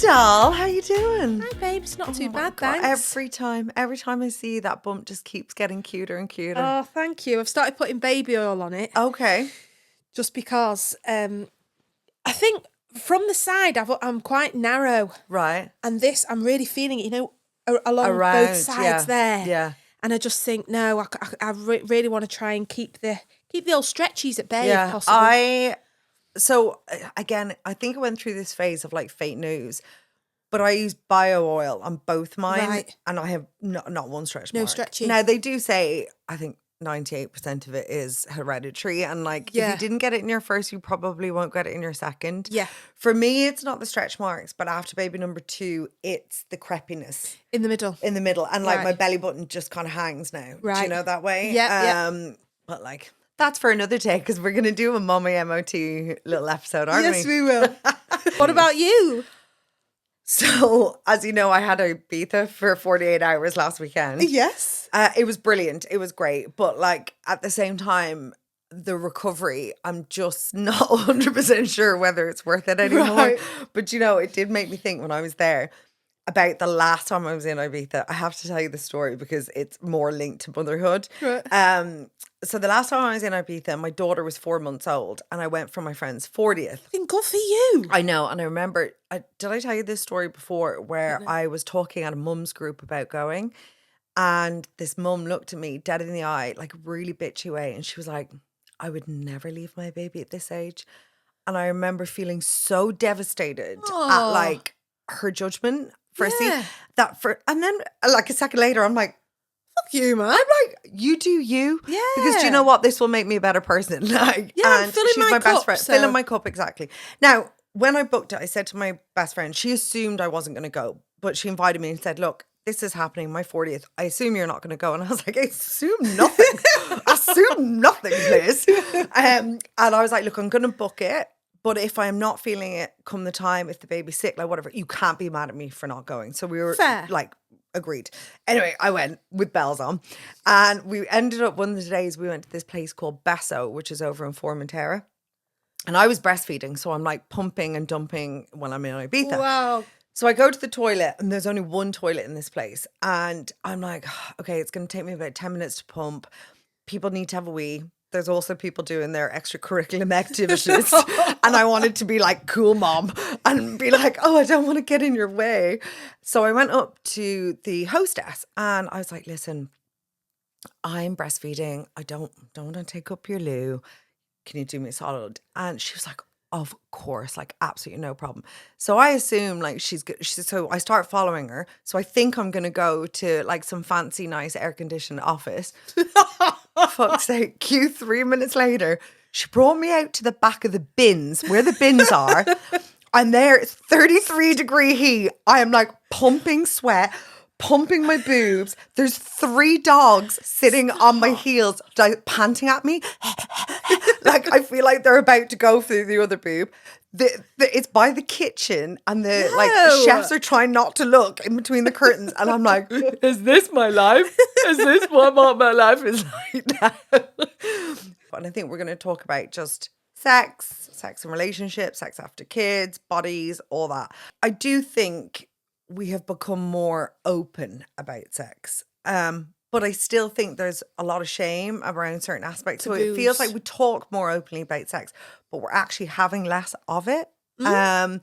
doll. How you doing? Hi, babe. It's not too bad, God, thanks. every time I see you, that bump just keeps getting cuter and cuter. Oh, thank you. I've started putting baby oil on it. Okay. Just because I think from the side I'm quite narrow. Right. And this, I'm really feeling it, along Around, both sides there. Yeah. And I just think, no, I really want to try and keep the old stretchies at bay if possible. Again, I think I went through this phase of like fake news, but I use bio oil on both mine, Right. and I have not one stretch mark. No stretchy. Now they do say, I think 98% of it is hereditary, and like if Yeah. you didn't get it in your first, you probably won't get it in your second. Yeah. For me, it's not the stretch marks, but after baby number 2, it's the crepiness In the middle. and like Right. my belly button just kind of hangs now. Do you Right. know that way? Yeah. But like that's for another day, because we're gonna do a Mommy MOT little episode, aren't we? Yes, we will. What about you? So, as you know, I had Ibiza for 48 hours last weekend. Yes. It was brilliant. It was great. But like at the same time, the recovery, I'm just not 100% sure whether it's worth it anymore. Right. But it did make me think when I was there about the last time I was in Ibiza. I have to tell you the story because it's more linked to motherhood. Right. So the last time I was in Ibiza, my daughter was 4 months old, and I went for my friend's 40th. Good for you. I know, and I remember, did I tell you this story before where I was talking at a mum's group about going, and this mum looked at me dead in the eye, like a really bitchy way, and she was like, I would never leave my baby at this age. And I remember feeling so devastated at like her judgment, firstly, and then like a second later, I'm like, Fuck you, man. I'm like, you do you. Yeah. Because do you know what? This will make me a better person. Like, Yeah, and filling she's my my best cup, friend. so- Filling my cup, exactly. Now, when I booked it, I said to my best friend, she assumed I wasn't going to go, but she invited me and said, look, this is happening, my 40th. I assume you're not going to go. And I was like, I assume nothing. Assume nothing, please. And I was like, look, I'm going to book it. But if I'm not feeling it come the time, if the baby's sick, like whatever, you can't be mad at me for not going. So we were Fair. like, agreed. Anyway, I went with bells on. And we ended up, one of the days, we went to this place called Besso, which is over in Formentera. And I was breastfeeding, so I'm like pumping and dumping when I'm in Ibiza. Wow. So I go to the toilet, and there's only one toilet in this place. And I'm like, okay, it's going to take me about 10 minutes to pump. People need to have a wee. There's also people doing their extracurricular activities. And I wanted to be like cool mom and be like, oh, I don't want to get in your way. So I went up to the hostess and I was like, listen, I'm breastfeeding. I don't want to take up your loo. Can you do me a solid? And she was like, of course, like absolutely no problem. So I assume like she's good. So I start following her. So I think I'm going to go to like some fancy, nice air conditioned office. Fuck's sake. Cue 3 minutes later, she brought me out to the back of the bins where the bins are. And there it's 33-degree heat. I am like pumping sweat, pumping my boobs. There's 3 dogs sitting on my heels, like panting at me. Like I feel like they're about to go through the other boob. It's by the kitchen, and the chefs are trying not to look in between the curtains, and I'm like, is this my life? Is this what my life is like now? And I think we're going to talk about just sex and relationships, sex after kids, bodies, all that. I do think we have become more open about sex. But I still think there's a lot of shame around certain aspects. So it feels like we talk more openly about sex, but we're actually having less of it. And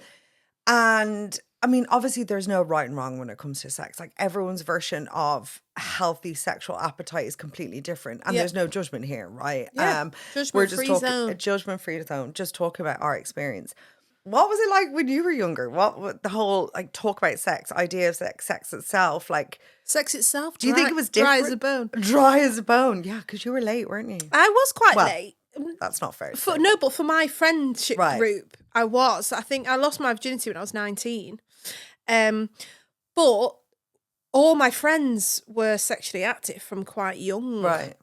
I mean, obviously there's no right and wrong when it comes to sex. Like everyone's version of healthy sexual appetite is completely different. And there's no judgment here, right? Yeah. We're just talking zone. a judgment-free zone, just talking about our experience. What was it like when you were younger? What the whole like talk about sex, idea of sex itself, like Sex itself. do you think it was different? Dry as a bone. Dry as a bone. Yeah, because you were late, weren't you? I was quite late. That's not fair. But for my friendship group, I was. I think I lost my virginity when I was 19. But all my friends were sexually active from quite young. Right.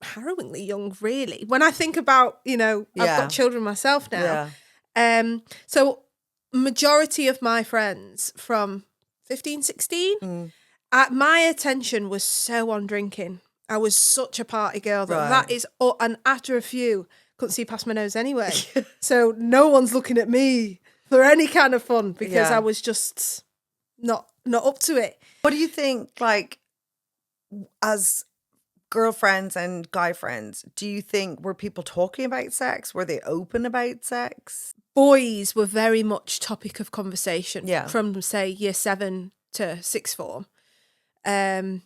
Harrowingly young, really. When I think about, I've got children myself now. So majority of my friends from 15, 16, my attention was so on drinking. I was such a party girl that is, and after a few, couldn't see past my nose anyway. So no one's looking at me for any kind of fun because I was just not up to it. What do you think, like, as girlfriends and guy friends, do you think, were people talking about sex? Were they open about sex? Boys were very much topic of conversation from, say, year 7 to sixth form. And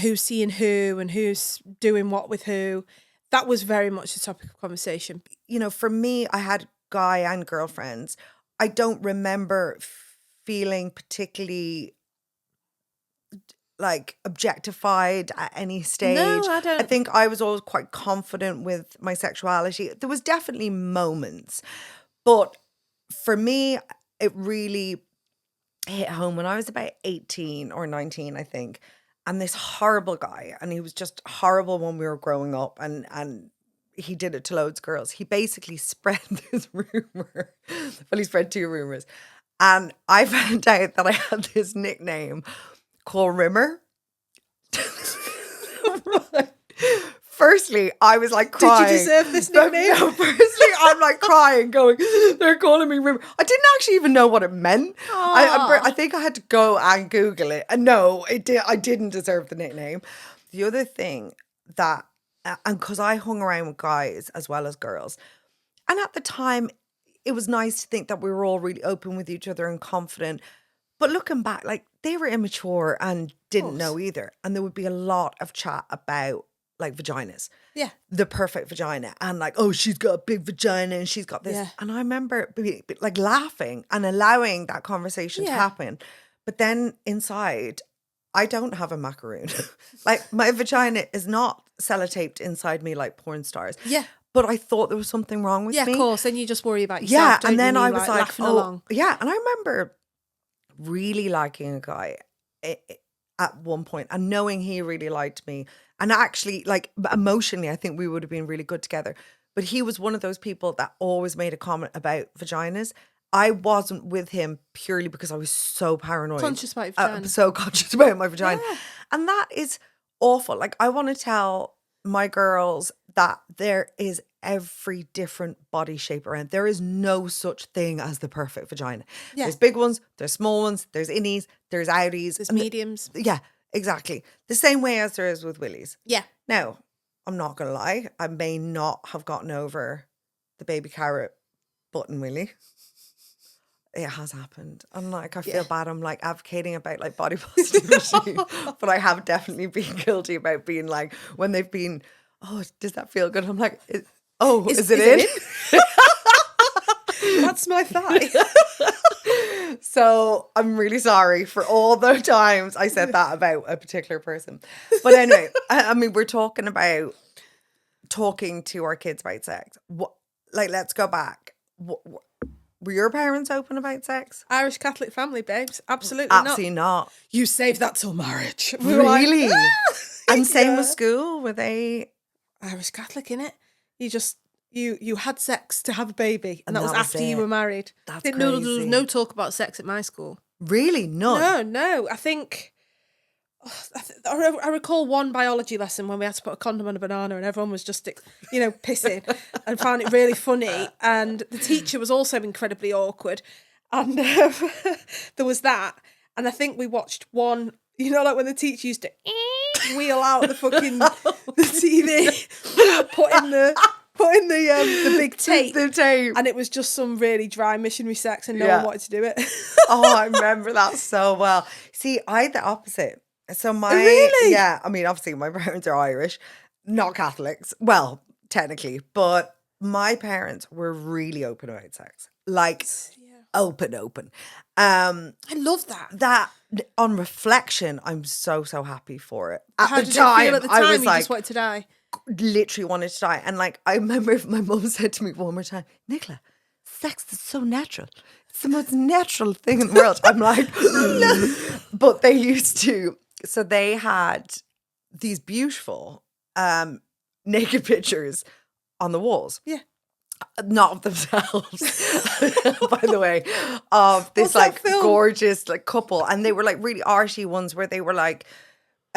who's seeing who and who's doing what with who. That was very much the topic of conversation. You know, for me, I had guy and girlfriends. I don't remember feeling particularly like objectified at any stage. No, I don't. I think I was always quite confident with my sexuality. There was definitely moments, but for me, it really hit home when I was about 18 or 19, I think. And this horrible guy, and he was just horrible when we were growing up, and he did it to loads of girls. He basically spread this rumor. Well, he spread 2 rumors. And I found out that I had this nickname called Rimmer. Right. Firstly, I was like crying. Did you deserve this nickname? No, firstly, I'm like crying, going, they're calling me Rimmer. I didn't actually even know what it meant. I think I had to go and Google it. And no, I didn't deserve the nickname. The other thing that, and because I hung around with guys as well as girls, and at the time, it was nice to think that we were all really open with each other and confident. But looking back, like, they were immature and didn't know either. And there would be a lot of chat about, like, vaginas. Yeah. The perfect vagina. And like, oh, she's got a big vagina and she's got this. Yeah. And I remember like laughing and allowing that conversation to happen. But then inside, I don't have a macaroon. Like, my vagina is not sellotaped inside me like porn stars. Yeah. But I thought there was something wrong with me. Yeah, of course. And you just worry about yourself. Yeah. And then I was like, laughing along. Yeah. And I remember really liking a guy at one point and knowing he really liked me. And actually, like, emotionally, I think we would have been really good together. But he was one of those people that always made a comment about vaginas. I wasn't with him purely because I was so paranoid. Conscious about your vagina. So conscious about my vagina. Yeah. And that is awful. Like, I want to tell my girls that there is every different body shape around. There is no such thing as the perfect vagina. Yeah. There's big ones, there's small ones, there's innies, there's outies. There's mediums. Yeah, exactly. The same way as there is with willies. Yeah. Now, I'm not going to lie. I may not have gotten over the baby carrot button willy. It has happened. I'm like, I feel bad. I'm like advocating about like body positivity, but I have definitely been guilty about being like, when they've been, oh, does that feel good? I'm like, is it in? That's my thigh. So I'm really sorry for all the times I said that about a particular person. But anyway, I mean, we're talking about talking to our kids about sex. Like, let's go back. Were your parents open about sex? Irish Catholic family, babes. Absolutely not. You saved that till marriage. We really? Like, and same with school. Were they Irish Catholic, innit? You just you had sex to have a baby, and that was after you were married. That's crazy. There was no talk about sex at my school. Really? None? No. I think I recall one biology lesson when we had to put a condom on a banana and everyone was just, pissing and found it really funny. And the teacher was also incredibly awkward. And there was that. And I think we watched one, like when the teacher used to wheel out the fucking the TV, putting the big tape. The tape. And it was just some really dry missionary sex and no one wanted to do it. Oh, I remember that so well. See, I had the opposite. So really? Yeah, I mean, obviously my parents are Irish, not Catholics. Well, technically, but my parents were really open about sex. Like, open. I love that. That, on reflection, I'm so happy for it. How did it feel at the time? I was you just wanted to die? Literally wanted to die. And like, I remember my mum said to me one more time, Nicola, sex is so natural. It's the most natural thing in the world. I'm like, no. But they used to. So they had these beautiful naked pictures on the walls. Yeah. Not of themselves, by the way, of this like gorgeous like couple. And they were like really arty ones where they were like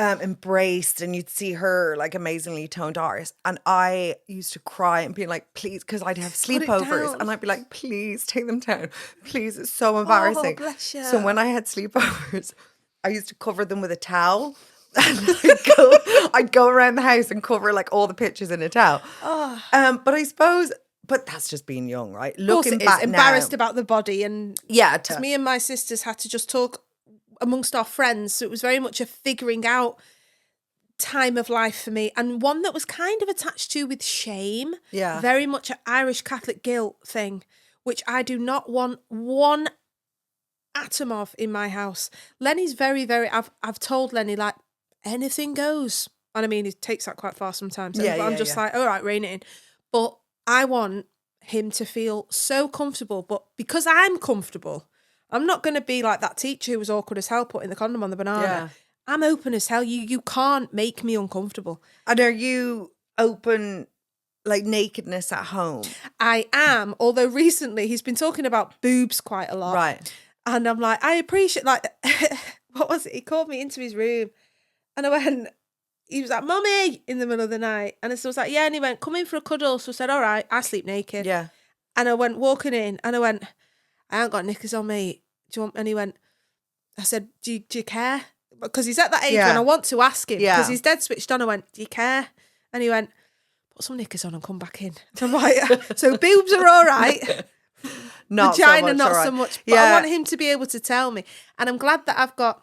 embraced, and you'd see her like amazingly toned artist, and I used to cry and be like, please, because I'd have sleepovers and I'd be like, please take them down, please, it's so embarrassing. Oh, bless you. So when I had sleepovers, I used to cover them with a towel, and I'd go around the house and cover like all the pictures in a towel. But I suppose, but that's just being young, right? Looking back, embarrassed now, about the body, and me and my sisters had to just talk amongst our friends, so it was very much a figuring out time of life for me, and one that was kind of attached to with shame, very much an Irish Catholic guilt thing, which I do not want one atom of in my house. Lenny's very, very, I've told Lenny, like, anything goes, and I mean, he takes that quite far sometimes, but I'm just like, all right, rein it in, but I want him to feel so comfortable, but because I'm comfortable, I'm not going to be like that teacher who was awkward as hell putting the condom on the banana. Yeah. I'm open as hell. You can't make me uncomfortable. And are you open, like, nakedness at home? I am, although recently he's been talking about boobs quite a lot. Right. And I'm like, I appreciate, like, what was it? He called me into his room and I went, he was like, Mummy, in the middle of the night. And I was like, yeah. And he went, come in for a cuddle. So I said, all right, I sleep naked. Yeah. And I went walking in and I went, I haven't got knickers on me. Do you want? And he went, I said, do you care? Because he's at that age when I want to ask him, because he's dead switched on. I went, do you care? And he went, put some knickers on and come back in. So I'm like, so boobs are all right. Not vagina, so much, not right. so much. But I want him to be able to tell me. And I'm glad that I've got,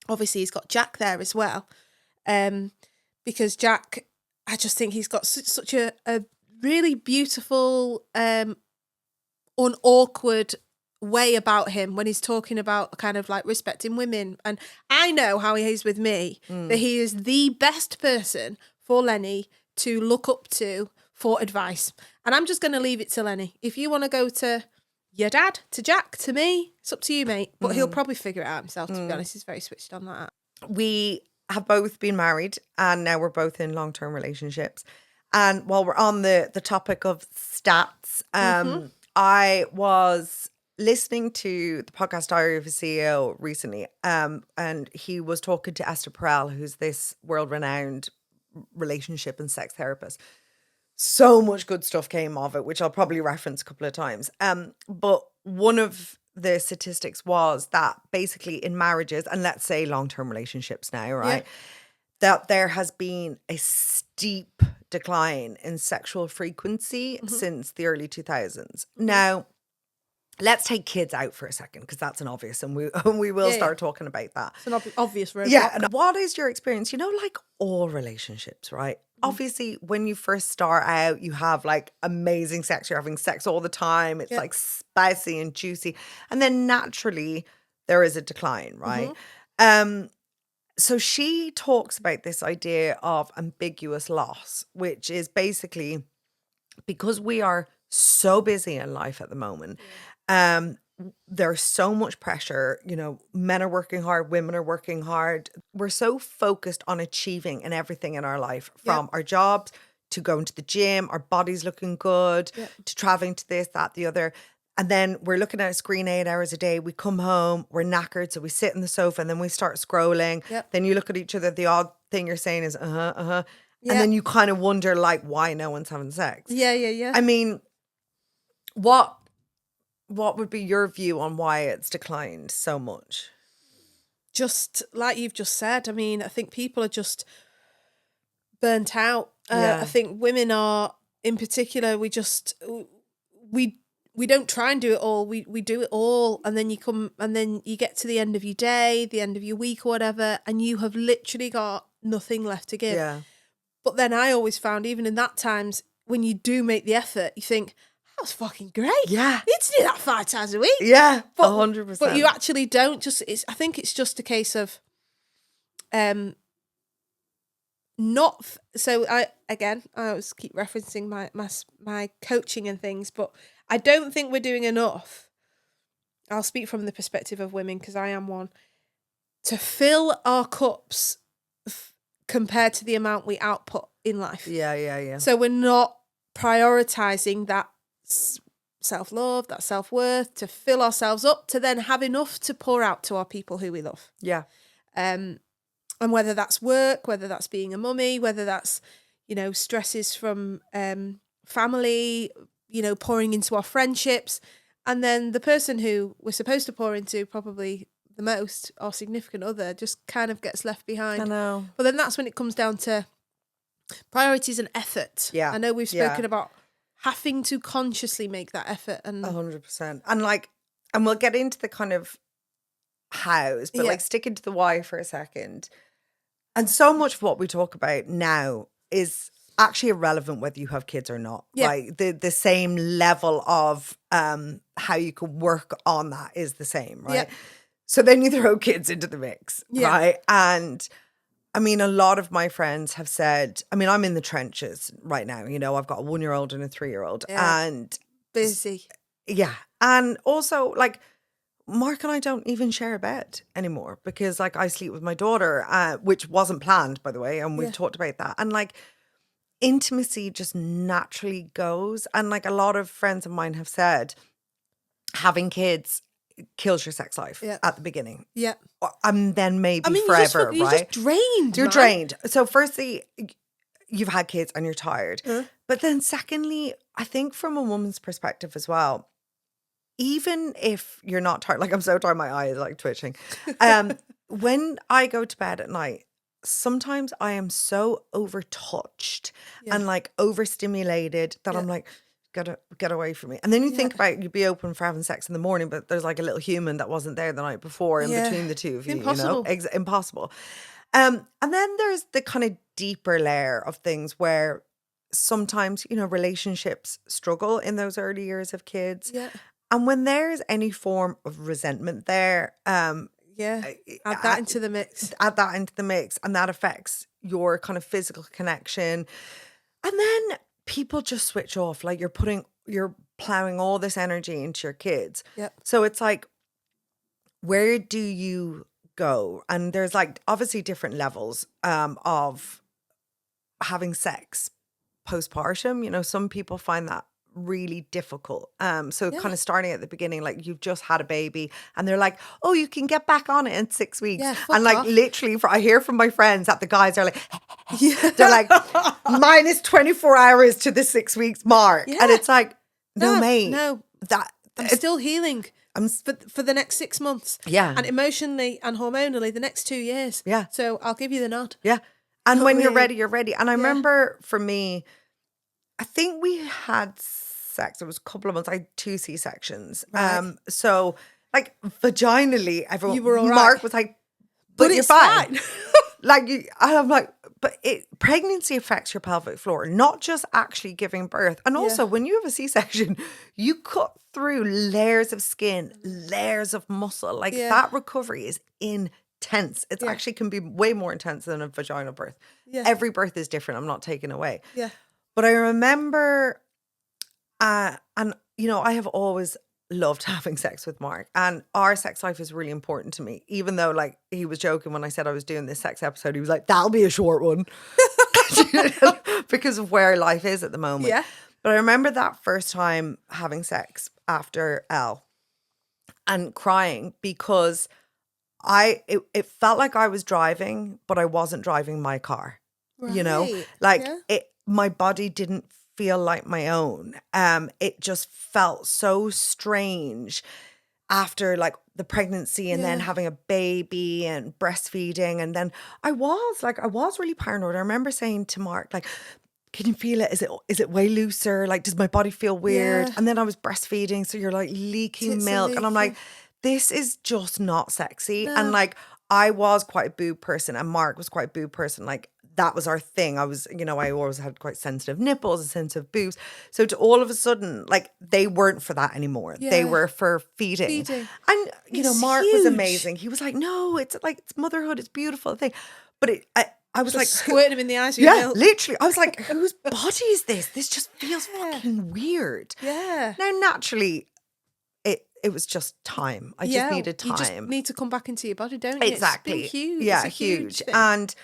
obviously he's got Jack there as well. Because Jack, I just think he's got such a really beautiful, unawkward way about him when he's talking about kind of like respecting women. And I know how he is with me, that he is the best person for Lenny to look up to for advice. And I'm just going to leave it to Lenny. If you want to go to your dad, to Jack, to me, it's up to you, mate. But he'll probably figure it out himself, to be honest. He's very switched on that. We have both been married and now we're both in long-term relationships. And while we're on the topic of stats, I was listening to the podcast Diary of a CEO recently, and he was talking to Esther Perel, who's this world-renowned relationship and sex therapist. So much good stuff came of it, which I'll probably reference a couple of times. But one of the statistics was that basically in marriages, and let's say long-term relationships now, right, that there has been a steep decline in sexual frequency since the early 2000s. Now, let's take kids out for a second, because that's an obvious, and we will start talking about that. It's an obvious roadblock. Yeah. And what is your experience? You know, like all relationships, right? Obviously, when you first start out, you have like amazing sex. You're having sex all the time. It's like spicy and juicy. And then naturally, there is a decline, right? So she talks about this idea of ambiguous loss, which is basically because we are so busy in life at the moment. There's so much pressure, you know, men are working hard, women are working hard. We're so focused on achieving in everything in our life, from our jobs to going to the gym, our body's looking good, to traveling to this, that, the other. And then we're looking at a screen 8 hours a day. We come home, we're knackered, so we sit in the sofa and then we start scrolling. Then you look at each other, the odd thing you're saying is And then you kind of wonder like why no one's having sex. I mean, what would be your view on why it's declined so much? Just like you've just said, I mean, I think people are just burnt out. I think women are, in particular, we don't try and do it all. We do it all, and then you get to the end of your day, the end of your week or whatever, and you have literally got nothing left to give. Yeah. But then I always found, even in that times, when you do make the effort, you think, that was fucking great. Yeah. You need to do that 5 times a week. Yeah, 100%. But you actually don't. I think it's just a case of not. So I always keep referencing my coaching and things, but I don't think we're doing enough. I'll speak from the perspective of women, because I am one, to fill our cups compared to the amount we output in life. Yeah. So we're not prioritizing that self-love, that self-worth, to fill ourselves up, to then have enough to pour out to our people who we love. Yeah. And whether that's work, whether that's being a mummy, whether that's, stresses from family, pouring into our friendships. And then the person who we're supposed to pour into probably the most, our significant other, just kind of gets left behind. I know. But then that's when it comes down to priorities and effort. Yeah. I know we've spoken about having to consciously make that effort. And 100%. And we'll get into the kind of hows, but sticking to the why for a second. And so much of what we talk about now is actually irrelevant whether you have kids or not. Yeah. Like the same level of how you can work on that is the same, right? Yeah. So then you throw kids into the mix, right? And I mean, a lot of my friends have said, I mean, I'm in the trenches right now. I've got a 1-year-old and a 3-year-old and busy. Yeah. And also Mark and I don't even share a bed anymore because I sleep with my daughter, which wasn't planned, by the way. And we've talked about that. And intimacy just naturally goes. And a lot of friends of mine have said, having kids kills your sex life at the beginning. Yeah. And then maybe forever, you're right? just drained. You're drained. So firstly, you've had kids and you're tired. But then secondly, I think from a woman's perspective as well, even if you're not tired, I'm so tired, my eye is twitching. When I go to bed at night, sometimes I am so overtouched and overstimulated that I'm get away from me. And then you think about you'd be open for having sex in the morning, but there's a little human that wasn't there the night before in between the two of you. Impossible. Impossible. And then there's the kind of deeper layer of things where sometimes, relationships struggle in those early years of kids. Yeah. And when there's any form of resentment there, add that into the mix. Add that into the mix, and that affects your kind of physical connection. And then people just switch off. You're plowing all this energy into your kids. Yep. So it's where do you go? And there's obviously different levels of having sex postpartum. Some people find that really difficult. So kind of starting at the beginning, you've just had a baby and they're like, oh, you can get back on it in 6 weeks. Yeah, and literally I hear from my friends that the guys are they're like minus 24 hours to the 6 weeks mark. And it's no, mate. No, I'm still healing. For the next 6 months. Yeah. And emotionally and hormonally the next 2 years. Yeah. So I'll give you the nod. Yeah. And when you're ready, you're ready. And I remember for me, I think we had sex. It was a couple of months. I had 2 C-sections. Right. So vaginally, everyone, you were all Mark right. was but you're it's fine. I'm but pregnancy affects your pelvic floor, not just actually giving birth. And also when you have a C-section, you cut through layers of skin, layers of muscle. That recovery is intense. It actually can be way more intense than a vaginal birth. Yeah. Every birth is different. I'm not taking away. Yeah. But I remember, and I have always loved having sex with Mark, and our sex life is really important to me. Even though he was joking when I said I was doing this sex episode, he was like, "That'll be a short one," because of where life is at the moment. Yeah. But I remember that first time having sex after L, and crying because it felt like I was driving, but I wasn't driving my car. Right. My body didn't feel like my own. It just felt so strange after the pregnancy and then having a baby and breastfeeding. And then I was really paranoid. I remember saying to Mark, can you feel it? Is it way looser? Does my body feel weird? Yeah. And then I was breastfeeding. So you're leaking Tits milk. And I'm like, this is just not sexy. No. And I was quite a boob person and Mark was quite a boob person. That was our thing. I was, I always had quite sensitive nipples and sensitive boobs. So to all of a sudden, they weren't for that anymore. Yeah. They were for feeding. And, Mark was amazing. He was like, no, it's motherhood. It's a beautiful thing. But I was just squirting him in the eyes with milk. Literally. I was like, whose body is this? This just feels fucking weird. Yeah. Now, naturally, it was just time. I just needed time. You just need to come back into your body, don't you? Exactly. It's been huge. Yeah, it's huge. And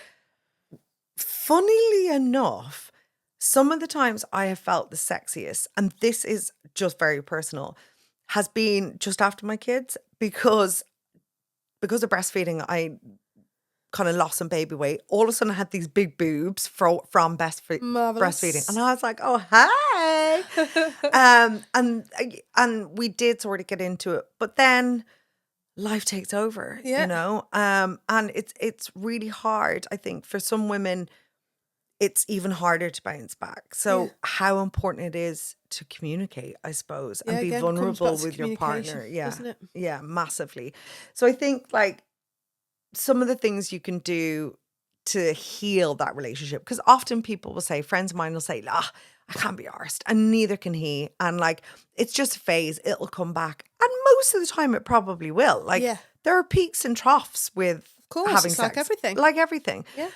funnily enough, some of the times I have felt the sexiest, and this is just very personal, has been just after my kids because of breastfeeding. I kind of lost some baby weight. All of a sudden I had these big boobs from breastfeeding. And I was like, oh, hey. And we did sort of get into it. But then life takes over, you know? And it's really hard, I think, for some women. It's even harder to bounce back. So how important it is to communicate, I suppose, and be vulnerable with your partner. Yeah. Doesn't it? Yeah, massively. So I think like some of the things you can do to heal that relationship, because often people will say, friends of mine will say, I can't be arsed, and neither can he. And like, it's just a phase, it'll come back. And most of the time it probably will. Like there are peaks and troughs with having sex. Like everything. Like everything. Yeah.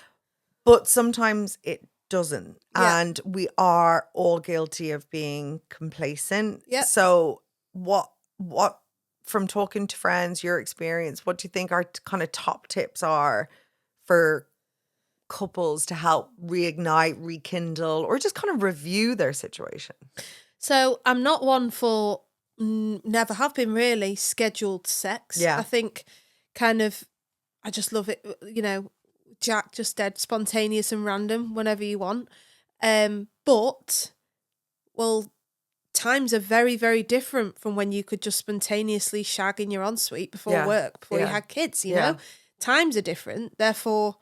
But sometimes it doesn't. Yeah. And we are all guilty of being complacent. Yeah. So what from talking to friends, your experience, what do you think our kind of top tips are for couples to help reignite, rekindle, or just kind of review their situation? So I'm not one for, never have been really, scheduled sex. Yeah. I think kind of, I just love it, you know, Jack just dead spontaneous and random whenever you want. But, well, times are very, very different from when you could just spontaneously shag in your ensuite before work, before you had kids, you know? Times are different. Therefore,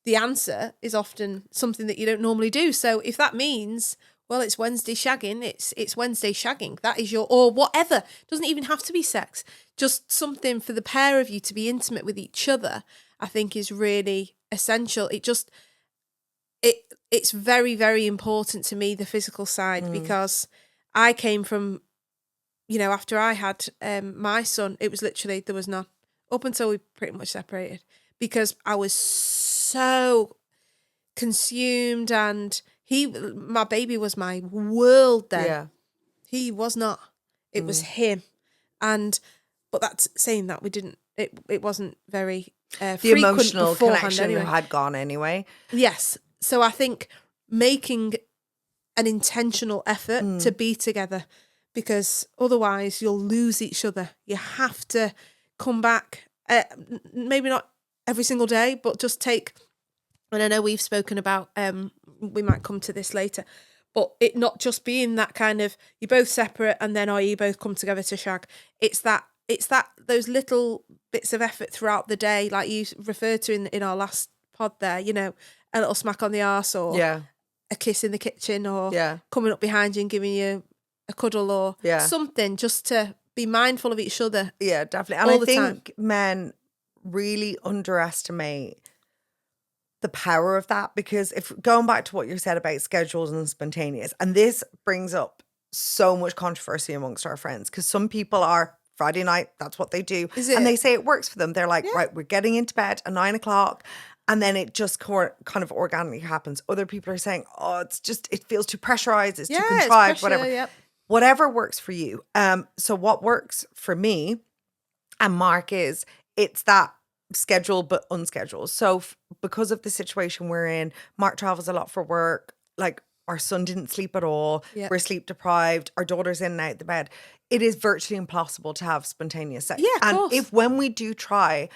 the answer is often something that you don't normally do. So if that means, well, it's Wednesday shagging, it's Wednesday shagging. That is your, or whatever. Doesn't even have to be sex. Just something for the pair of you to be intimate with each other, I think is really essential. It's very, very important to me, the physical side, because I came from, you know, after I had my son, it was literally, there was none up until we pretty much separated, because I was so consumed, and my baby was my world then. Yeah. He was not. It was him. But that's saying that we didn't, it wasn't very the emotional connection anyway. had gone anyway. Yes. So I think making an intentional effort to be together, because otherwise you'll lose each other. You have to come back, maybe not every single day, but just take, and I know we've spoken about, we might come to this later, but it not just being that kind of, you're both separate and then, you both come together to shag. It's that those little bits of effort throughout the day, like you referred to in our last pod there, you know, a little smack on the arse, or a kiss in the kitchen, or coming up behind you and giving you a cuddle, or something, just to be mindful of each other. Yeah, definitely. And I think men really underestimate the power of that, because if going back to what you said about schedules and spontaneous, and this brings up so much controversy amongst our friends, because some people are Friday night, that's what they do. And they say it works for them. They're like, right, we're getting into bed at 9 o'clock. And then it just kind of organically happens. Other people are saying, oh, it feels too pressurized. It's too contrived, it's pressure, whatever. Yep. Whatever works for you. So what works for me and Mark is, it's that scheduled but unscheduled. So because of the situation we're in, Mark travels a lot for work. Like, our son didn't sleep at all. Yep. We're sleep deprived. Our daughter's in and out of the bed. It is virtually impossible to have spontaneous sex. Yeah, of course. If when we do try,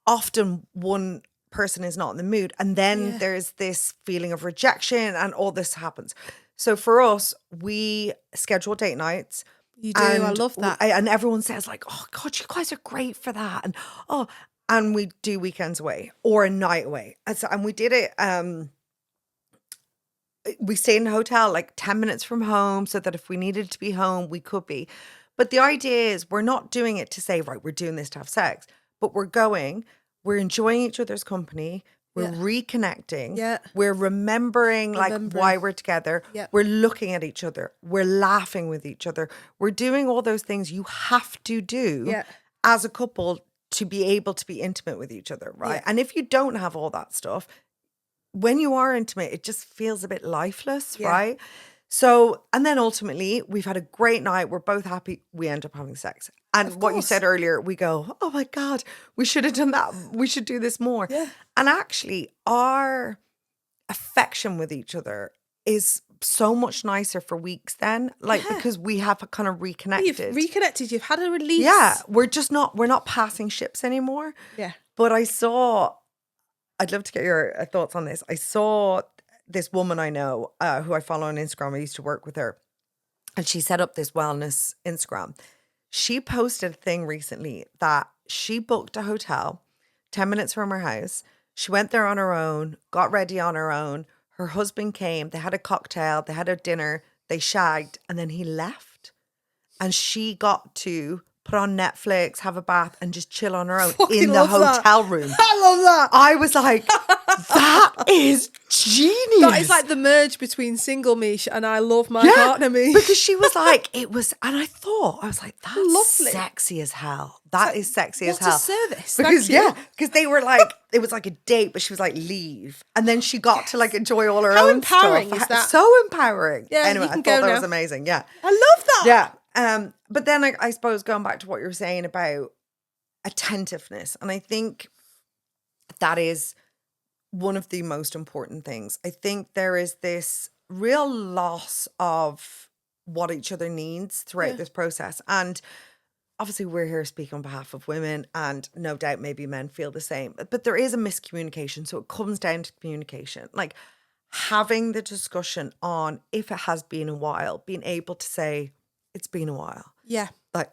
often one person is not in the mood, and then there's this feeling of rejection, and all this happens. So for us, we schedule date nights. You do. I love that. And everyone says like, oh God, you guys are great for that. And we do weekends away or a night away. And we did it. We stayed in a hotel like 10 minutes from home, so that if we needed to be home, we could be. But the idea is, we're not doing it to say, right, we're doing this to have sex, but we're enjoying each other's company. We're reconnecting. Yeah. We're remembering why we're together. Yeah. We're looking at each other. We're laughing with each other. We're doing all those things you have to do as a couple to be able to be intimate with each other, right? Yeah. And if you don't have all that stuff, when you are intimate, it just feels a bit lifeless, right? So, and then ultimately, we've had a great night. We're both happy. We end up having sex. And what you said earlier, we go, oh my God, we should have done that. We should do this more. Yeah. And actually, our affection with each other is so much nicer for weeks then, because we have kind of reconnected. You've reconnected. You've had a release. Yeah. We're not passing ships anymore. Yeah. But I saw I'd love to get your thoughts on this. I saw this woman I know who I follow on Instagram. I used to work with her. And she set up this wellness Instagram. She posted a thing recently that she booked a hotel 10 minutes from her house. She went there on her own, got ready on her own. Her husband came. They had a cocktail. They had a dinner. They shagged. And then he left. And she got to put on Netflix, have a bath, and just chill on her own in the hotel room. I love that. I was like, that is genius. That is like the merge between single Mish and I love my partner Mish. Because she was like, it was, and I was like, that's lovely. sexy as hell. That is sexy as What a hell. service. Because because they were like, it was like a date, but she was like, leave. And then she got to like enjoy all her own stuff. How empowering is that? So empowering. Yeah, anyway, you can I thought go that now. was amazing. Yeah. I love that. Yeah. But then I suppose going back to what you were saying about attentiveness, and I think that is one of the most important things. I think there is this real loss of what each other needs throughout this process. And obviously we're here speaking on behalf of women, and no doubt maybe men feel the same, but there is a miscommunication. So it comes down to communication, like having the discussion on, if it has been a while, being able to say, it's been a while. Yeah. Like,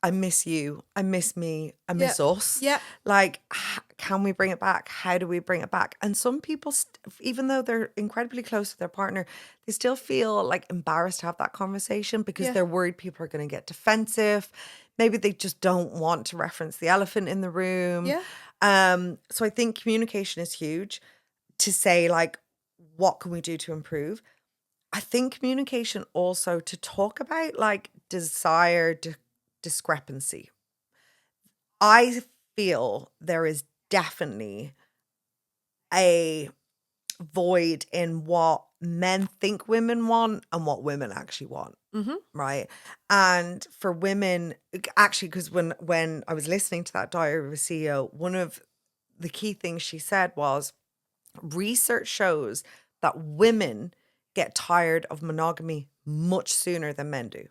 I miss you. I miss me. I miss us. Yeah. Like, can we bring it back? How do we bring it back? And some people, even though they're incredibly close to their partner, they still feel like embarrassed to have that conversation because they're worried people are going to get defensive. Maybe they just don't want to reference the elephant in the room. Yeah. So I think communication is huge, to say like, what can we do to improve? I think communication also to talk about like desire discrepancy. I feel there is definitely a void in what men think women want and what women actually want. Mm-hmm. Right. And for women, actually, because when I was listening to that Diary of a CEO, one of the key things she said was, research shows that women get tired of monogamy much sooner than men do.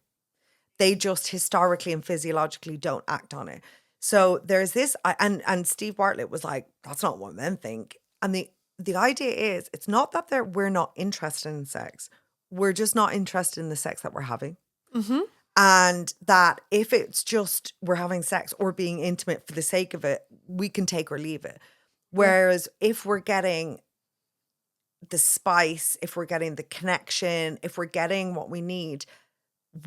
They just historically and physiologically don't act on it. So there's this, and Steve Bartlett was like, that's not what men think. And the idea is, it's not that we're not interested in sex. We're just not interested in the sex that we're having. Mm-hmm. And that if it's just we're having sex or being intimate for the sake of it, we can take or leave it. Whereas if we're getting the spice, if we're getting the connection, if we're getting what we need,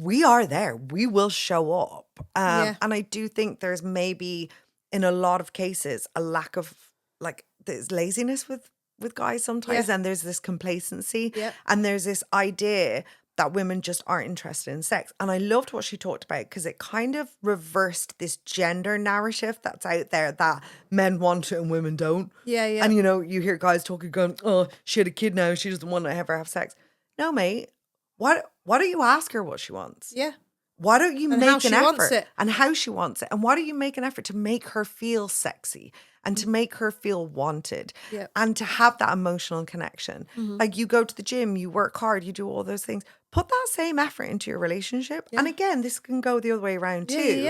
we are there. We will show up. And I do think there's maybe in a lot of cases a lack of, like, there's laziness with guys sometimes, and there's this complacency, and there's this idea that women just aren't interested in sex. And I loved what she talked about, because it kind of reversed this gender narrative that's out there that men want it and women don't. Yeah. And you know, you hear guys talking, going, oh, she had a kid now, she doesn't want to ever have sex. No, mate. Why don't you ask her what she wants? Yeah. Why don't you make an effort? And how she wants it. And why don't you make an effort to make her feel sexy and to make her feel wanted and to have that emotional connection? Mm-hmm. Like, you go to the gym, you work hard, you do all those things. Put that same effort into your relationship. Yeah. And again, this can go the other way around too.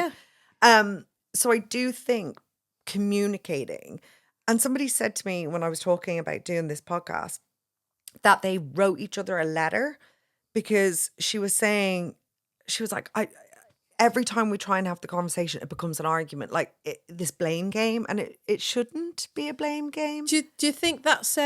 Yeah. So I do think communicating, and somebody said to me when I was talking about doing this podcast that they wrote each other a letter, because she was saying, she was like, every time we try and have the conversation, it becomes an argument, like this blame game, and it shouldn't be a blame game. Do you think that's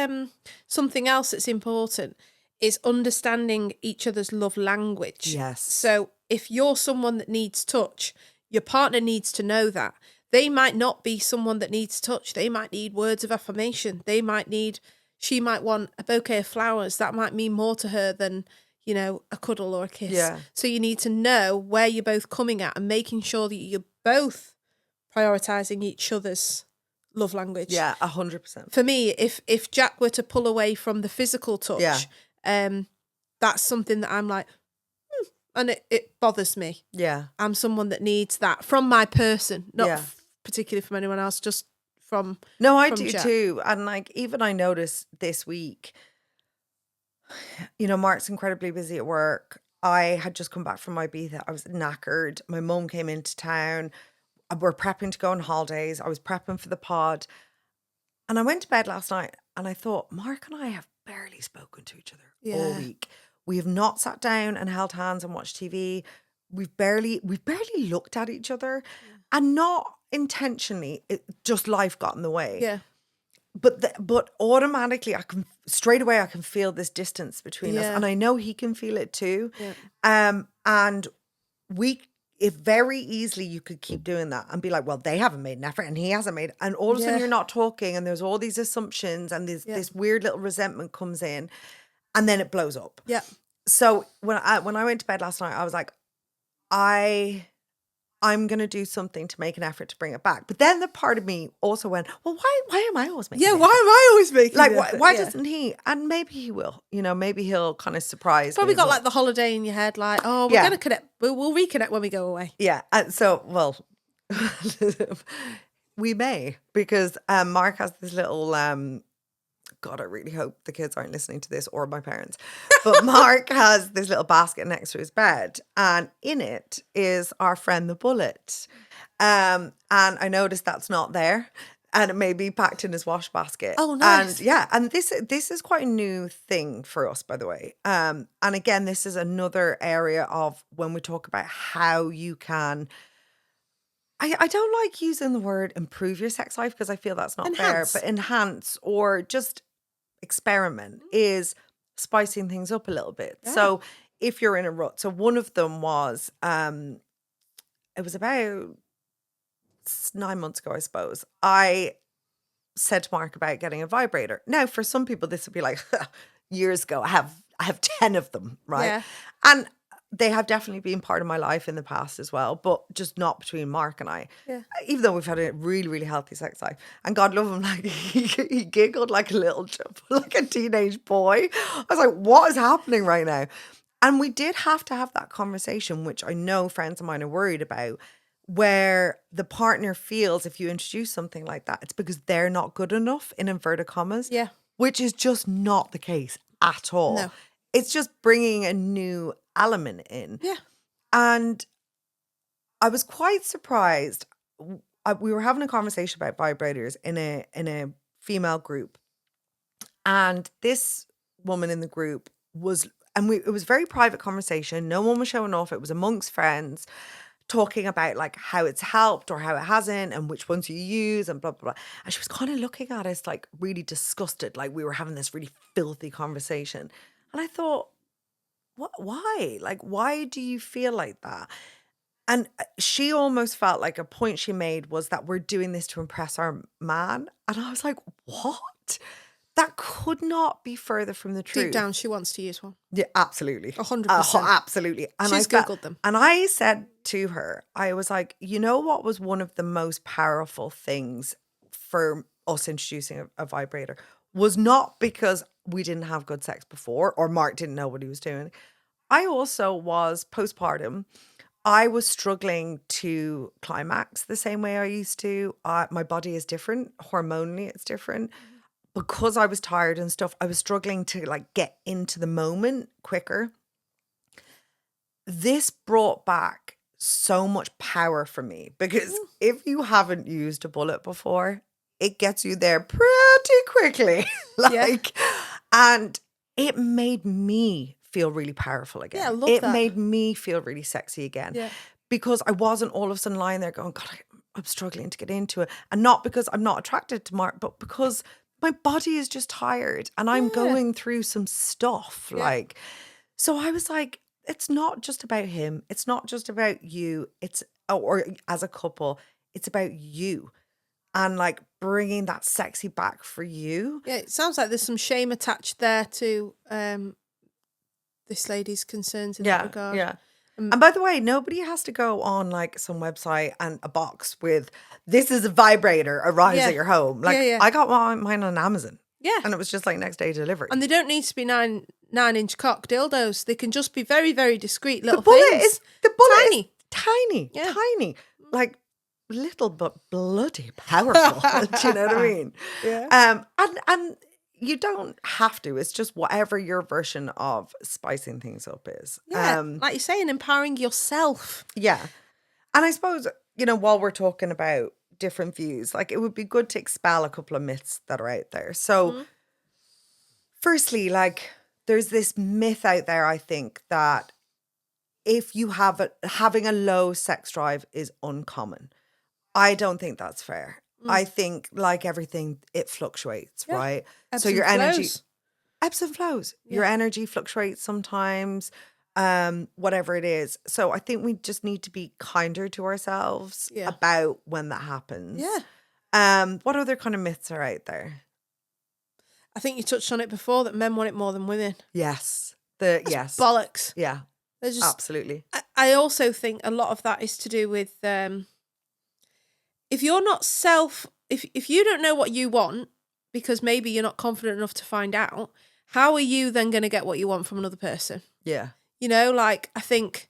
something else that's important, is understanding each other's love language? Yes. So if you're someone that needs touch, your partner needs to know that. They might not be someone that needs touch. They might need words of affirmation. She might want a bouquet of flowers. That might mean more to her than, you know, a cuddle or a kiss. Yeah. So you need to know where you're both coming at and making sure that you're both prioritizing each other's love language. Yeah, 100%. For me, if Jack were to pull away from the physical touch, that's something that I'm like, and it bothers me. Yeah. I'm someone that needs that from my person, not particularly from anyone else, just from I from do Jack. too. And like, even I noticed this week, you know, Mark's incredibly busy at work. I had just come back from my Ibiza. I was knackered. My mum came into town. We're prepping to go on holidays. I was prepping for the pod. And I went to bed last night and I thought, Mark and I have barely spoken to each other all week. We have not sat down and held hands and watched TV. We've barely looked at each other, and not intentionally. Just life got in the way. Yeah. But automatically, I can feel this distance between us, and I know he can feel it too. Yeah. And if very easily you could keep doing that and be like, well, they haven't made an effort and he hasn't made, and all of a sudden you're not talking, and there's all these assumptions, and this weird little resentment comes in, and then it blows up. Yeah. So when I went to bed last night, I was like, I'm going to do something to make an effort to bring it back. But then the part of me also went, well, why am I always making it? Why am I always making like, it? why doesn't he? And maybe he will. Maybe he'll kind of surprise Probably me. got like the holiday in your head, like, oh, we're going to connect. We'll reconnect when we go away. Yeah. And so, well, we may, because Mark has this little... God, I really hope the kids aren't listening to this, or my parents. But Mark has this little basket next to his bed, and in it is our friend the bullet. And I noticed that's not there, and it may be packed in his wash basket. Oh, nice. And this is quite a new thing for us, by the way. And again, this is another area of when we talk about how you can... I don't like using the word improve your sex life, because I feel that's not fair, but enhance or just experiment is spicing things up a little bit. Yeah. So if you're in a rut, so one of them was, it was about 9 months ago, I suppose. I said to Mark about getting a vibrator. Now, for some people, this would be like years ago. I have 10 of them, right? Yeah. And they have definitely been part of my life in the past as well, but just not between Mark and I. Yeah. Even though we've had a really, really healthy sex life. And God love him, like he giggled like a teenage boy. I was like, what is happening right now? And we did have to have that conversation, which I know friends of mine are worried about, where the partner feels if you introduce something like that, it's because they're not good enough, in inverted commas. Yeah. Which is just not the case at all. No. It's just bringing a new element in. Yeah. And I was quite surprised. We were having a conversation about vibrators in a female group. And this woman in the group was, it was a very private conversation. No one was showing off. It was amongst friends talking about like how it's helped or how it hasn't and which ones you use and blah, blah, blah. And she was kind of looking at us like really disgusted. Like we were having this really filthy conversation. And I thought, why? Like, why do you feel like that? And she almost felt like a point she made was that we're doing this to impress our man. And I was like, what? That could not be further from the truth. Deep down, she wants to use one. Yeah, absolutely. 100%. Absolutely. And she's Googled them. And I said to her, I was like, you know what was one of the most powerful things for us introducing a vibrator was not because we didn't have good sex before or Mark didn't know what he was doing. I also was postpartum. I was struggling to climax the same way I used to. My body is different. Hormonally, it's different. Because I was tired and stuff, I was struggling to like get into the moment quicker. This brought back so much power for me because if you haven't used a bullet before, it gets you there pretty quickly. And it made me feel really powerful again. Yeah, I love it that. made me feel really sexy again. Yeah. Because I wasn't all of a sudden lying there going, God, I'm struggling to get into it. And not because I'm not attracted to Mark, but because my body is just tired and I'm going through some stuff. Like, so I was like, it's not just about him. It's not just about you. Or as a couple, it's about you and like bringing that sexy back for you. Yeah. It sounds like there's some shame attached there to this lady's concerns in that regard. Yeah. And by the way, nobody has to go on like some website and a box with this is a vibrator arrives at your home. Like I got mine on Amazon. Yeah. And it was just like next day delivery. And they don't need to be 9-inch cock dildos. They can just be very, very discreet little the bullet things. The bullet tiny. is tiny. Yeah. Tiny. Like little but bloody powerful. Do you know what I mean? Yeah. And you don't have to. It's just whatever your version of spicing things up is. Yeah, like you're saying, empowering yourself. Yeah. And I suppose, while we're talking about different views. Like, it would be good to expel a couple of myths that are out there. So, firstly, like, there's this myth out there, I think, that if you have having a low sex drive is uncommon. I don't think that's fair. I think, like everything, it fluctuates, right? Ebbs so your and energy, flows. ebbs and flows. Your energy fluctuates sometimes, whatever it is. So I think we just need to be kinder to ourselves about when that happens. Yeah. What other kind of myths are out there? I think you touched on it before, that men want it more than women. Yes. That's bollocks. Yeah. They're just, absolutely. I also think a lot of that is to do with if you're not if you don't know what you want, because maybe you're not confident enough to find out, how are you then going to get what you want from another person? Yeah. You know, like, I think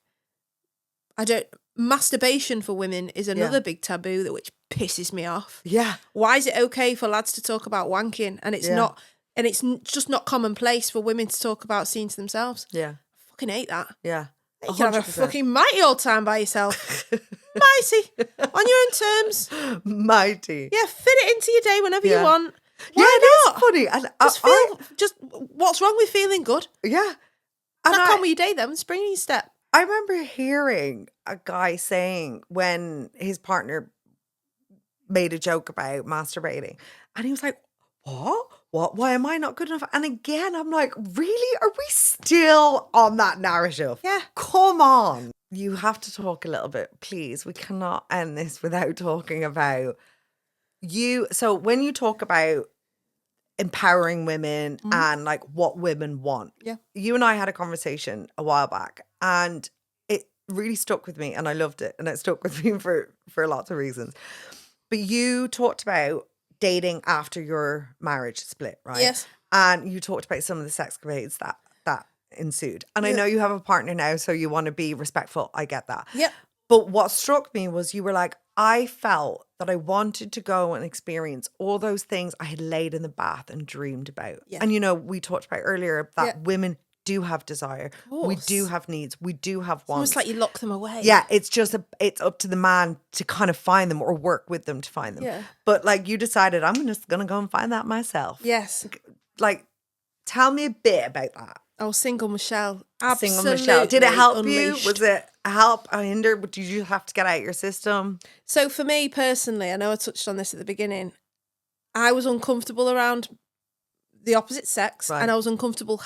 masturbation for women is another big taboo which pisses me off. Yeah. Why is it okay for lads to talk about wanking and it's not, and it's just not commonplace for women to talk about seeing to themselves? Yeah. I fucking hate that. Yeah. You can have a fucking mighty old time by yourself. Mighty. On your own terms. Mighty. Yeah, fit it into your day whenever you want. Why not? It's funny. And just what's wrong with feeling good? Yeah. Crack on with your day then, spring in your step. I remember hearing a guy saying when his partner made a joke about masturbating, and he was like, what? Why am I not good enough? And again, I'm like, really? Are we still on that narrative? Yeah. Come on. You have to talk a little bit, please. We cannot end this without talking about you. So when you talk about empowering women and like what women want, you and I had a conversation a while back, and it really stuck with me, and I loved it, and it stuck with me for lots of reasons. But you talked about dating after your marriage split, right? Yes. And you talked about some of the sexcapades that ensued. And I know you have a partner now, so you want to be respectful. I get that. Yep. But what struck me was you were like, I felt that I wanted to go and experience all those things I had laid in the bath and dreamed about. Yeah. And, you know, we talked about earlier that women do have desire. We do have needs. We do have wants. Almost like you lock them away. Yeah, it's just it's up to the man to kind of find them or work with them to find them. Yeah. But like you decided, I'm just going to go and find that myself. Yes. Like, tell me a bit about that. Oh, single Michelle. Absolutely. Single Michelle. Did it help unleashed. you? Was it a help, a hinder? Did you have to get out your system? So for me personally, I know I touched on this at the beginning, I was uncomfortable around the opposite sex, and I was uncomfortable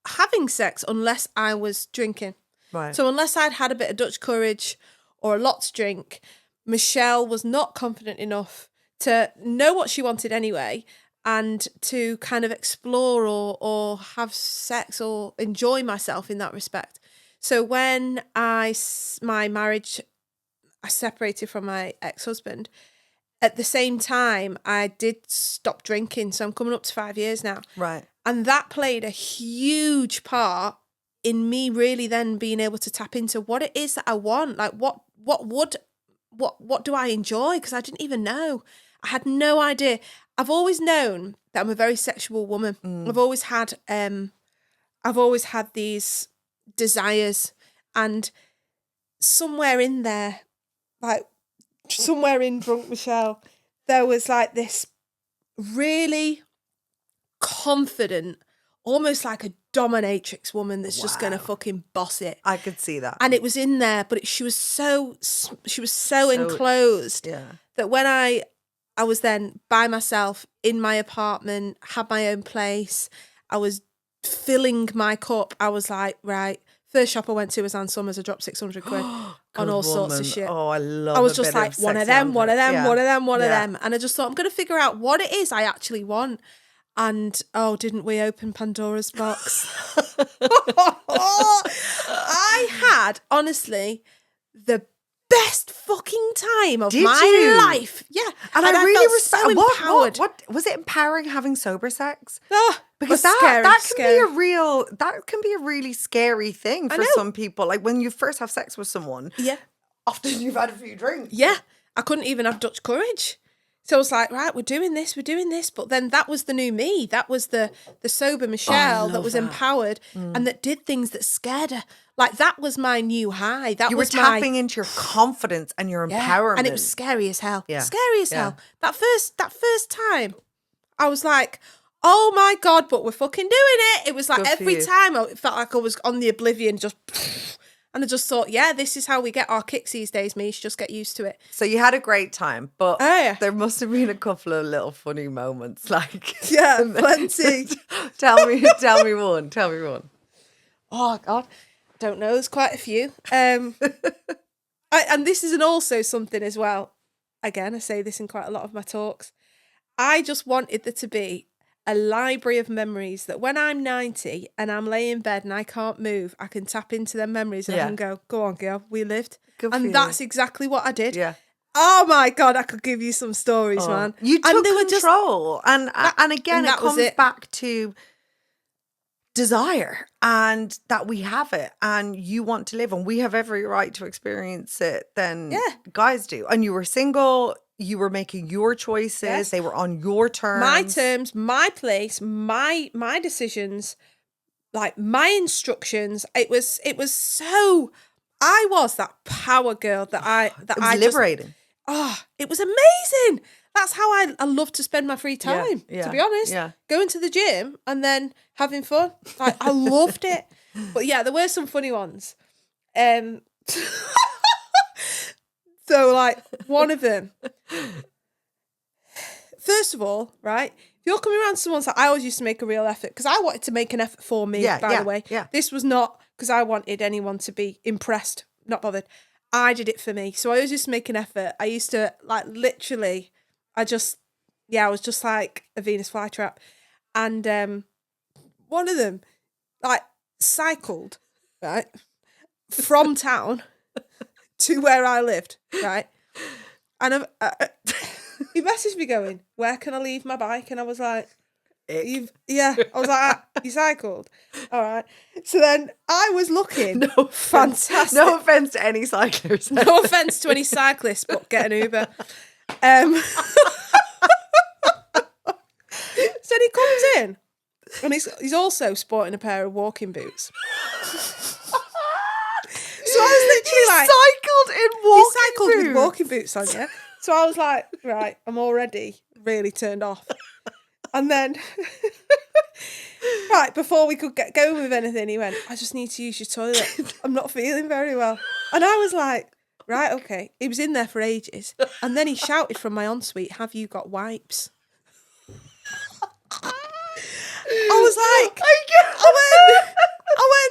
having sex unless I was drinking. Right. So unless I'd had a bit of Dutch courage or a lot to drink, Michelle was not confident enough to know what she wanted anyway and to kind of explore or have sex or enjoy myself in that respect. So when my marriage, I separated from my ex-husband, at the same time, I did stop drinking. So I'm coming up to 5 years now. Right. And that played a huge part in me really then being able to tap into what it is that I want. Like what do I enjoy? Because I didn't even know. I had no idea. I've always known that I'm a very sexual woman. I've always had these desires, and somewhere in there, like somewhere in Drunk Michelle, there was like this really confident, almost like a dominatrix woman that's just gonna fucking boss it. I could see that. And it was in there, but she was so enclosed that when I was then by myself in my apartment, had my own place, I was filling my cup. I was like, right, first shop I went to was Ann Summers. I dropped 600 quid on all sorts of shit. Oh, I love. I was just like, one of them. And I just thought, I'm going to figure out what it is I actually want. And didn't we open Pandora's box? I had, honestly, the best fucking time of my life. Yeah. And I really respect so empowered. What was it empowering having sober sex? Because that can be a really scary thing for know. some people. Like when you first have sex with someone, often you've had a few drinks. Yeah. I couldn't even have Dutch courage So I was like, right, we're doing this. But then that was the new me. That was the sober Michelle that was empowered and that did things that scared her. Like, that was my new high. That You was were tapping into your confidence and your empowerment. And it was scary as hell. Yeah. Scary as hell. That first time, I was like, oh my God, but we're fucking doing it. It was like every time it felt like I was on the oblivion, just... And I just thought, yeah, this is how we get our kicks these days, Mish. Just get used to it. So you had a great time, but there must have been a couple of little funny moments. Like, plenty. Tell me one. Oh God, don't know. There's quite a few. And this is also something as well. Again, I say this in quite a lot of my talks. I just wanted there to be a library of memories that when I'm 90 and I'm laying in bed and I can't move, I can tap into them memories and I can go on, girl, we lived. And that's exactly what I did. Yeah. Oh my God, I could give you some stories, man. You took control. And again, it comes back to desire and that we have it and you want to live and we have every right to experience it than guys do. And you were single, you were making your choices, they were on your terms. My terms, my place, my decisions, like my instructions. It was so, I was that power girl that I liberating. It was amazing. That's how I love to spend my free time, to be honest. Yeah. Going to the gym and then having fun. Like, I loved it. But yeah, there were some funny ones. So, like, one of them. First of all, right, if you're coming around to someone's house, I always used to make a real effort because I wanted to make an effort for me, by the way. Yeah. This was not because I wanted anyone to be impressed, not bothered. I did it for me. So I always used to make an effort. I used to, like, literally, I was just like a Venus flytrap. And one of them, like, cycled, right, from town to where I lived, right? And he messaged me going, where can I leave my bike? And I was like, I was like, you cycled? All right. So then I was looking. Fantastic. No offence to any cyclists. No offence to any cyclists, but get an Uber. So he comes in and he's also sporting a pair of walking boots. So I was literally cycled with walking boots on, yeah. So I was like, right, I'm already really turned off. And then, right, before we could get going with anything, he went, I just need to use your toilet. I'm not feeling very well. And I was like, right, okay. He was in there for ages. And then he shouted from my ensuite, have you got wipes? I was like, I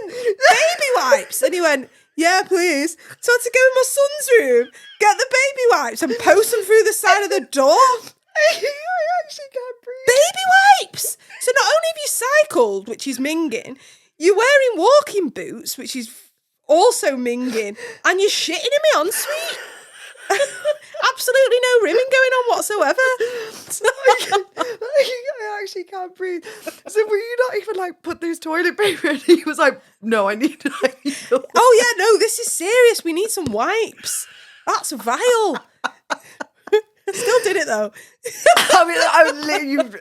went, baby wipes. And he went, yeah, please. So I had to go in my son's room, get the baby wipes and post them through the side of the door. I actually can't breathe. Baby wipes. So not only have you cycled, which is minging, you're wearing walking boots, which is also minging, and you're shitting in my ensuite. Absolutely no rimming going on whatsoever. I actually can't breathe. So were you not even like, put this toilet paper? And he was like, no, I need Oh yeah, no, this is serious. We need some wipes. That's vile. Still did it though.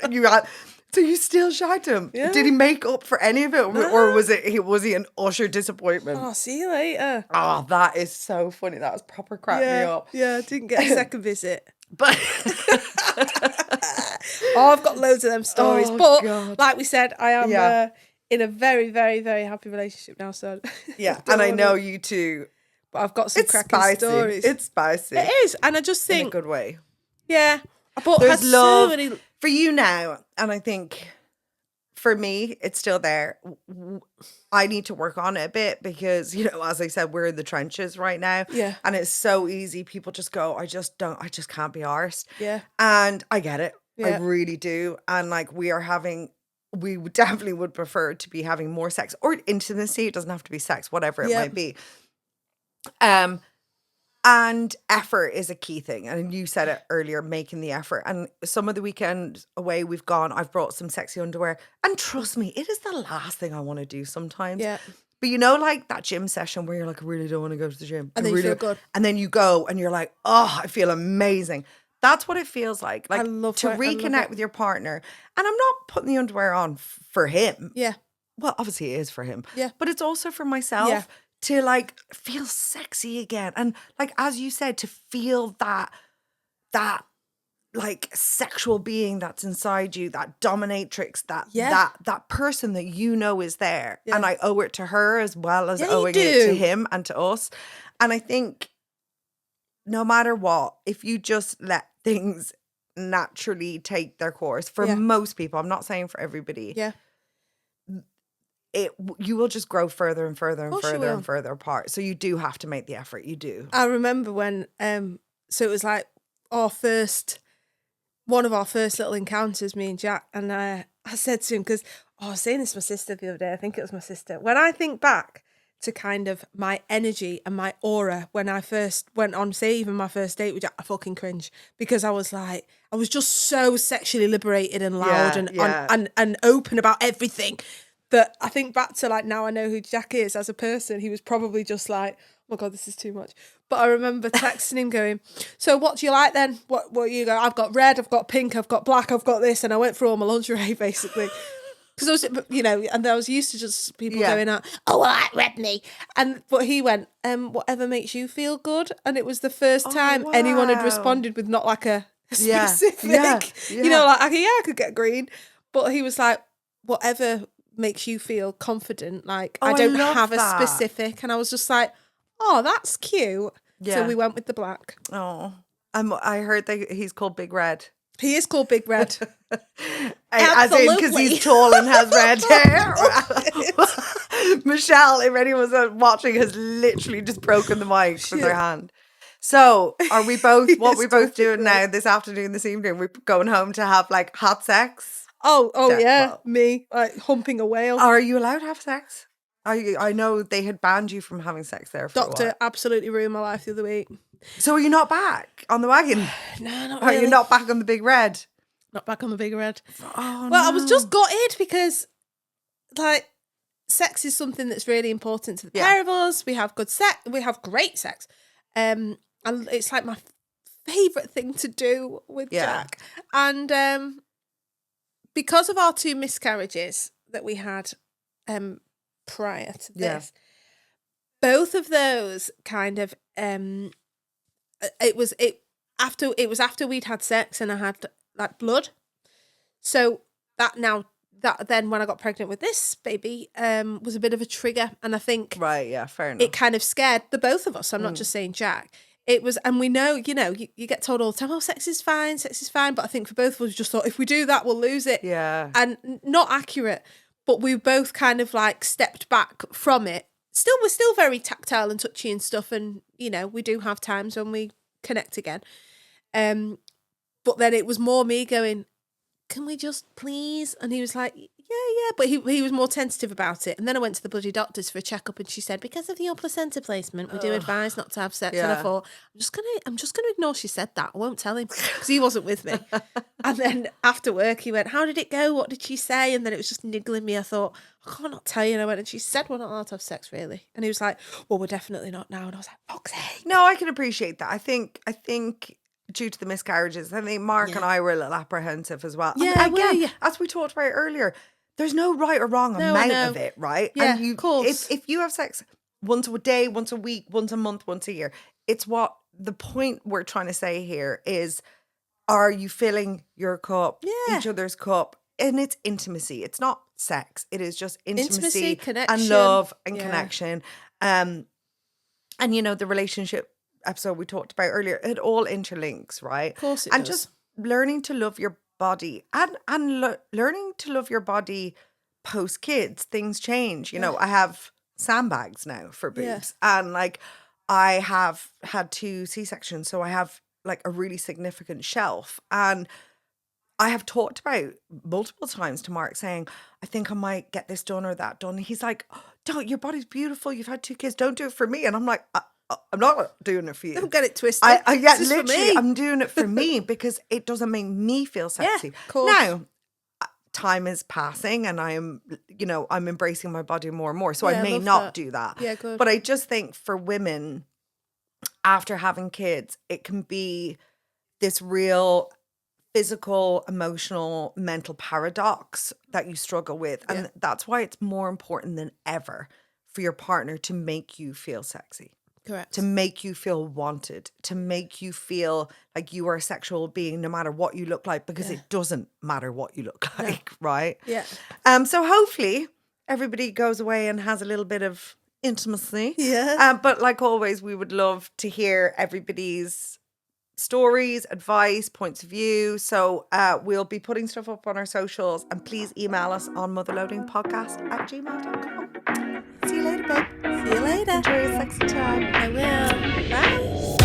You had. So you still shagged him? Yeah. Did he make up for any of it, or was he an utter disappointment? Oh, see you later. Oh, that is so funny. That was proper crap me up. Yeah, I didn't get a second visit. But I've got loads of them stories. But God. Like we said, I am in a very, very, very happy relationship now. So and I know you too. But I've got some cracking stories. It's spicy. It is, and I just think in a good way. Yeah, there's love for you now, and I think for me, it's still there. I need to work on it a bit because, you know, as I said, we're in the trenches right now. Yeah. And it's so easy. People just go, I just can't be arsed. Yeah. And I get it. Yeah. I really do. And like we definitely would prefer to be having more sex or intimacy. It doesn't have to be sex, whatever it might be. And effort is a key thing. And you said it earlier, making the effort. And some of the weekend away we've gone, I've brought some sexy underwear. And trust me, it is the last thing I want to do sometimes. Yeah. But you know, like that gym session where you're like, I really don't want to go to the gym. And then you feel good. And then you go and you're like, oh, I feel amazing. That's what it feels like. Like, I love to it. I love reconnect it. with your partner. And I'm not putting the underwear on for him. Yeah. Well, obviously it is for him. Yeah. But it's also for myself. Yeah. To like feel sexy again. And like, as you said, to feel that like sexual being that's inside you, that dominatrix, that person that you know is there. Yeah. And I owe it to her as well as Yeah, you owing it to do. him and to us. And I think no matter what, if you just let things naturally take their course, for most people, I'm not saying for everybody, Yeah. you will just grow further and further and Of course you further will. and further apart. So you do have to make the effort. You do. I remember when, so it was like one of our first little encounters, me and Jack, and I said to him, because I was saying this to my sister the other day, I think it was my sister, when I think back to kind of my energy and my aura when I first went on, say, even my first date with Jack, I fucking cringe, because I was just so sexually liberated and loud and open about everything, that I think back to like, now I know who Jack is as a person, he was probably just like, oh my God, this is too much. But I remember texting him going, so what do you like then? What you go? I've got red, I've got pink, I've got black, I've got this. And I went through all my lingerie basically. Because I was, and I was used to just people going out, oh, well, I read me. But he went, whatever makes you feel good. And it was the first time anyone had responded with not like a specific, like, I could get green. But he was like, whatever makes you feel confident. Like, I don't have a specific. And I was just like, oh, that's cute. Yeah. So we went with the black. Oh, I heard that he's called Big Red. He is called Big Red. As in, because he's tall and has red hair. Michelle, if anyone was watching, has literally just broken the mic with her hand. So, are we both, what we both doing now this afternoon, this evening? We're going home to have like hot sex? Oh yeah, me, like humping a whale. Are you allowed to have sex? I know they had banned you from having sex there for a while. Doctor absolutely ruined my life the other week. So are you not back on the wagon? No, not really. Are you not back on the Big Red? Not back on the Big Red. Oh, well, I was just gutted because, like, sex is something that's really important to the pair of us. We have good sex. We have great sex. And it's like my favourite thing to do with Jack. And because of our 2 miscarriages that we had prior to this, both of those kind of it was after we'd had sex and I had like blood. So that then when I got pregnant with this baby was a bit of a trigger, and I think fair enough. It kind of scared the both of us. I'm not just saying Jack. It was, and we know, you get told all the time, oh, sex is fine. But I think for both of us, we just thought if we do that, we'll lose it. Yeah. And not accurate, but we both kind of like stepped back from it. We're still very tactile and touchy and stuff, and we do have times when we connect again. But then it was more me going, can we just please? And he was like, yeah. But he was more tentative about it. And then I went to the bloody doctors for a checkup, and she said, because of your placenta placement, we do advise not to have sex. And I thought, I'm just gonna ignore she said that. I won't tell him because he wasn't with me. And then after work, he went, how did it go? What did she say? And then it was just niggling me. I thought, I can't not tell you. And I went, and she said, we're not allowed to have sex, really. And he was like, well, we're definitely not now. And I was like, fuck's sake. No, I can appreciate that. I think due to the miscarriages, I think Mark and I were a little apprehensive as well. Yeah, and again, as we talked about earlier, there's no right or wrong amount of it, right? Yeah, and of course. If you have sex once a day, once a week, once a month, once a year, it's what the point we're trying to say here is, are you filling your cup, each other's cup? And it's intimacy. It's not sex. It is just intimacy connection, and love and connection. And the relationship episode we talked about earlier, it all interlinks, right? Of course it and does. Just learning to love your body and learning to love your body post kids. Things change. I have sandbags now for boobs, and like I have had 2 C-sections, so I have like a really significant shelf. And I have talked about multiple times to Mark saying, I think I might get this done or that done. He's like, oh, don't, your body's beautiful. You've had 2 kids. Don't do it for me. And I'm like, I'm not doing it for you. Don't get it twisted. Literally, I'm doing it for me because it doesn't make me feel sexy. Yeah, of course. Now, time is passing and I am, I'm embracing my body more and more. So I may not do that. Yeah, good. But I just think for women, after having kids, it can be this real physical, emotional, mental paradox that you struggle with. And that's why it's more important than ever for your partner to make you feel sexy. Correct. To make you feel wanted, to make you feel like you are a sexual being no matter what you look like, because it doesn't matter what you look like, right? Yeah. So hopefully everybody goes away and has a little bit of intimacy. Yeah. But like always, we would love to hear everybody's stories, advice, points of view. So we'll be putting stuff up on our socials, and please email us on motherloadingpodcast@gmail.com. See you later, babe. See you later. Enjoy your sexy time. I will. Bye.